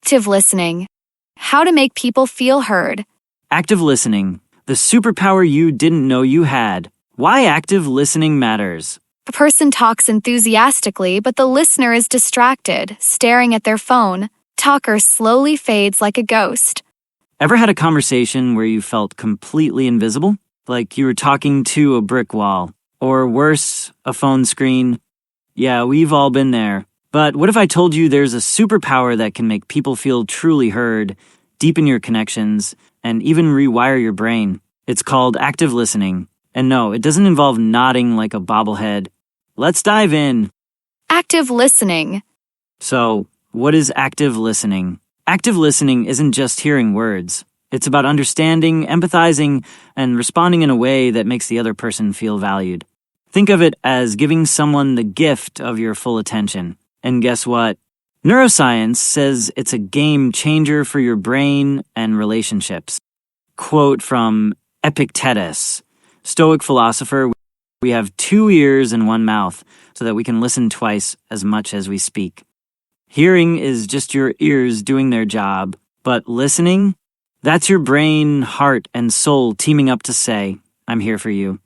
Active listening. How to make people feel heard. Active listening, the superpower you didn't know you had. Why active listening matters. A person talks enthusiastically, but the listener is distracted, staring at their phone. Talker slowly fades like a ghost. Ever had a conversation where you felt completely invisible? Like you were talking to a brick wall. Or worse, a phone screen. Yeah, we've all been there. But what if I told you there's a superpower that can make people feel truly heard, deepen your connections, and even rewire your brain? It's called active listening. And no, it doesn't involve nodding like a bobblehead. Let's dive in. Active listening. So, what is active listening? Active listening isn't just hearing words. It's about understanding, empathizing, and responding in a way that makes the other person feel valued. Think of it as giving someone the gift of your full attention. And guess what? Neuroscience says it's a game changer for your brain and relationships. Quote from Epictetus, Stoic philosopher, "We have 2 ears and 1 mouth, so that we can listen twice as much as we speak." Hearing is just your ears doing their job, but listening? That's your brain, heart, and soul teaming up to say, "I'm here for you."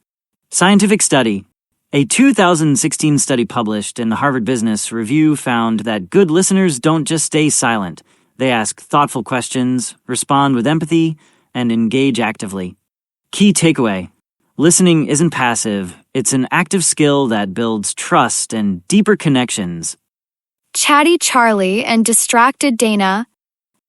Scientific study. A 2016 study published in the Harvard Business Review found that good listeners don't just stay silent. They ask thoughtful questions, respond with empathy, and engage actively. Key takeaway. Listening isn't passive. It's an active skill that builds trust and deeper connections. Chatty Charlie and distracted Dana.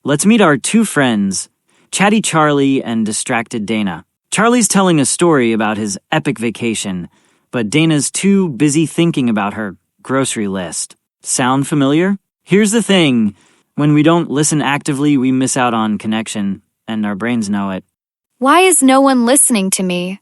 Let's meet our 2 friends, Chatty Charlie and distracted Dana. Charlie's telling a story about his epic vacation, but Dana's too busy thinking about her grocery list. Sound familiar? Here's the thing. When we don't listen actively, we miss out on connection, and our brains know it. Why is no one listening to me?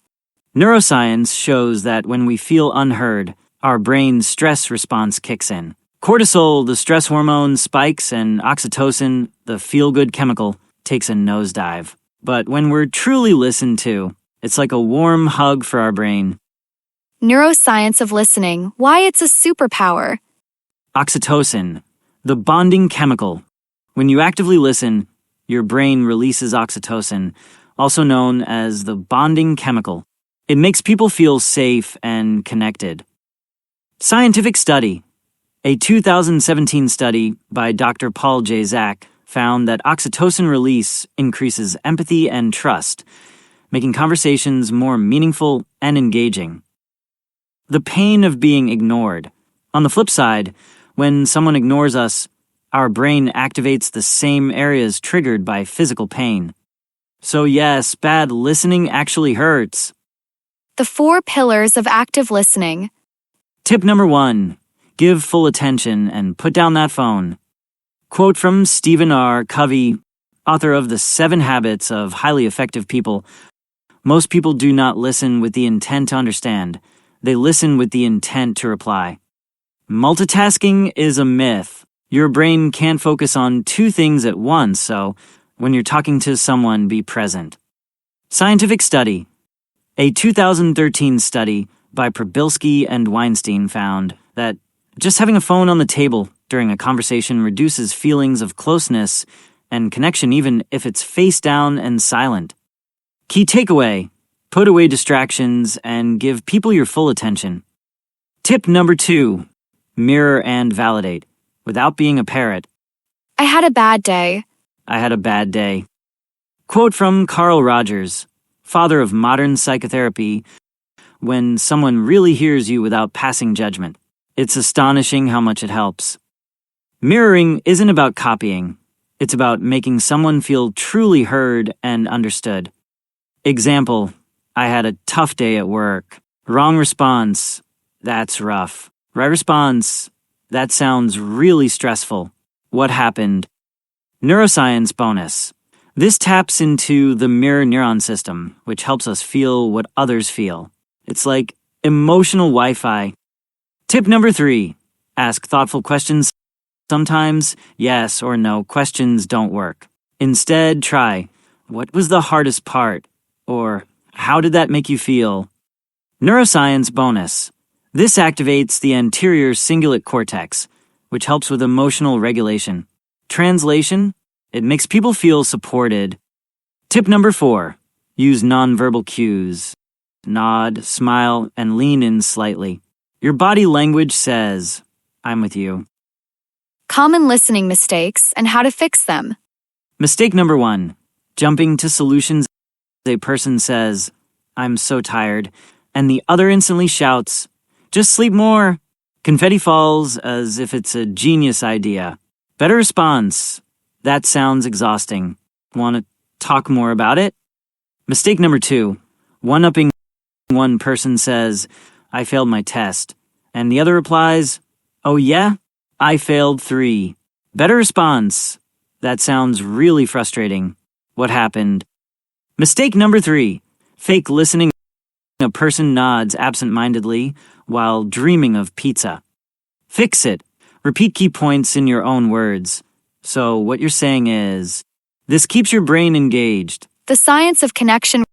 Neuroscience shows that when we feel unheard, our brain's stress response kicks in. Cortisol, the stress hormone, spikes, and oxytocin, the feel-good chemical, takes a nosedive. But when we're truly listened to, it's like a warm hug for our brain. Neuroscience of listening. Why it's a superpower. Oxytocin, the bonding chemical. When you actively listen, your brain releases oxytocin, also known as the bonding chemical. It makes people feel safe and connected. Scientific study. A 2017 study by Dr. Paul J. Zak found that oxytocin release increases empathy and trust, making conversations more meaningful and engaging. The pain of being ignored. On the flip side, when someone ignores us, our brain activates the same areas triggered by physical pain. So yes, bad listening actually hurts. The 4 pillars of active listening. Tip number 1. Give full attention and put down that phone. Quote from Stephen R. Covey, author of The 7 Habits of Highly Effective People. Most people do not listen with the intent to understand. They listen with the intent to reply. Multitasking is a myth. Your brain can't focus on 2 things at once, so when you're talking to someone, be present. Scientific study. A 2013 study by Przybylski and Weinstein found that just having a phone on the table during a conversation reduces feelings of closeness and connection even if it's face down and silent. Key takeaway. Put away distractions and give people your full attention. Tip number 2. Mirror and validate, without being a parrot. I had a bad day. I had a bad day. Quote from Carl Rogers, father of modern psychotherapy. When someone really hears you without passing judgment, it's astonishing how much it helps. Mirroring isn't about copying. It's about making someone feel truly heard and understood. Example, I had a tough day at work. Wrong response, that's rough. Right response, that sounds really stressful. What happened? Neuroscience bonus. This taps into the mirror neuron system, which helps us feel what others feel. It's like emotional Wi-Fi. Tip number 3. Ask thoughtful questions. Sometimes, yes or no questions don't work. Instead, try, what was the hardest part? Or, how did that make you feel? Neuroscience bonus. This activates the anterior cingulate cortex, which helps with emotional regulation. Translation, It makes people feel supported. Tip number 4. Use nonverbal cues. Nod, smile, and lean in slightly. Your body language says, "I'm with you." Common listening mistakes and how to fix them. Mistake number 1. Jumping to solutions. A person says, "I'm so tired," and the other instantly shouts, "Just sleep more." Confetti falls as if it's a genius idea. Better response, "That sounds exhausting. Want to talk more about it?" Mistake number 2. One-upping. One person says, "I failed my test," and the other replies, "Oh yeah? I failed 3. Better response, "That sounds really frustrating. What happened?" Mistake number 3. Fake listening. A person nods absent-mindedly while dreaming of pizza. Fix it. Repeat key points in your own words. So what you're saying is, this keeps your brain engaged. The science of connection.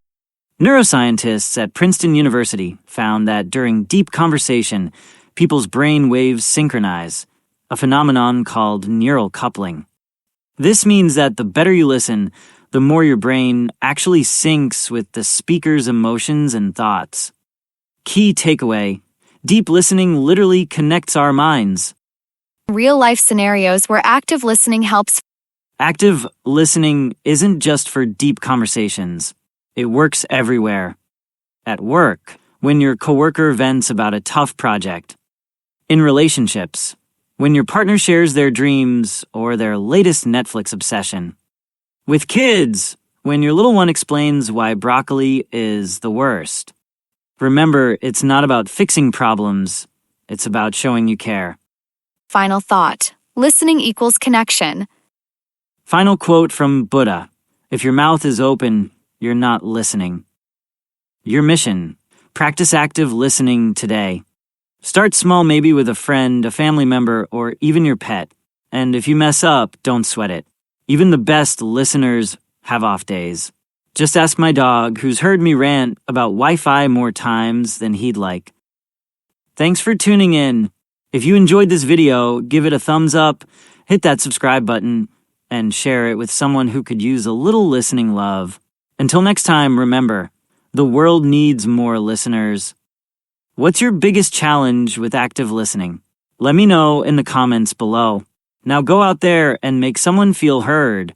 Neuroscientists at Princeton University found that during deep conversation, people's brain waves synchronize, a phenomenon called neural coupling. This means that the better you listen, the more your brain actually syncs with the speaker's emotions and thoughts. Key takeaway: deep listening literally connects our minds. Real-life scenarios where active listening helps. Active listening isn't just for deep conversations. It works everywhere. At work, when your coworker vents about a tough project. In relationships, when your partner shares their dreams or their latest Netflix obsession. With kids, when your little one explains why broccoli is the worst. Remember, it's not about fixing problems, it's about showing you care. Final thought. Listening equals connection. Final quote from Buddha: "If your mouth is open, you're not listening." Your mission: practice active listening today. Start small, maybe with a friend, a family member, or even your pet. And if you mess up, don't sweat it. Even the best listeners have off days. Just ask my dog, who's heard me rant about Wi-Fi more times than he'd like. Thanks for tuning in. If you enjoyed this video, give it a thumbs up, hit that subscribe button, and share it with someone who could use a little listening love. Until next time, remember, the world needs more listeners. What's your biggest challenge with active listening? Let me know in the comments below. Now go out there and make someone feel heard.